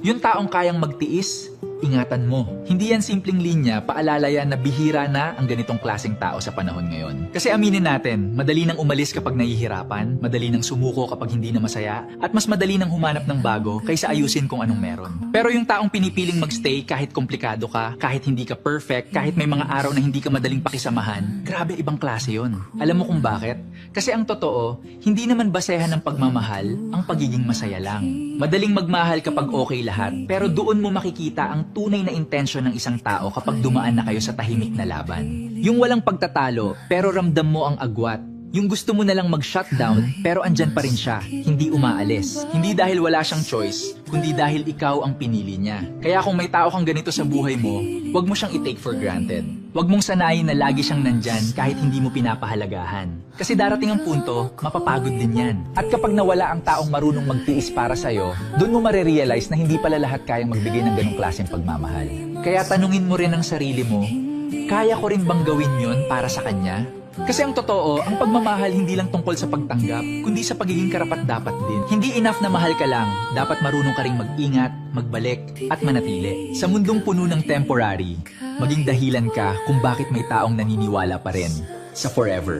Yung taong kayang magtiis, ingatan mo. Hindi yan simpleng linya, paalala yan na bihira na ang ganitong klaseng tao sa panahon ngayon. Kasi aminin natin, madali nang umalis kapag nahihirapan, madali nang sumuko kapag hindi na masaya, at mas madali nang humanap ng bago kaysa ayusin kung anong meron. Pero yung taong pinipiling magstay kahit komplikado ka, kahit hindi ka perfect, kahit may mga araw na hindi ka madaling pakisamahan, grabe ibang klase yon. Alam mo kung bakit? Kasi ang totoo, hindi naman basehan ng pagmamahal ang pagiging masaya lang. Madaling magmahal kapag okay lahat, pero doon mo makikita ang tunay na intensyon ng isang tao kapag dumaan na kayo sa tahimik na laban. Yung walang pagtatalo, pero ramdam mo ang agwat. Yung gusto mo na lang mag-shutdown, pero andyan pa rin siya, hindi umaalis. Hindi dahil wala siyang choice, kundi dahil ikaw ang pinili niya. Kaya kung may tao kang ganito sa buhay mo, huwag mo siyang i-take for granted. Huwag mong sanayin na lagi siyang nandyan kahit hindi mo pinapahalagahan. Kasi darating ang punto, mapapagod din yan. At kapag nawala ang taong marunong magtiis para sa'yo, doon mo marirealize na hindi pala lahat kayang magbigay ng ganong klaseng pagmamahal. Kaya tanungin mo rin ang sarili mo, kaya ko rin bang gawin yon para sa kanya? Kasi ang totoo, ang pagmamahal hindi lang tungkol sa pagtanggap, kundi sa pagiging karapat-dapat din. Hindi enough na mahal ka lang, dapat marunong ka ring mag-ingat, magbalik, at manatili. Sa mundong puno ng temporary, maging dahilan ka kung bakit may taong naniniwala pa rin sa forever.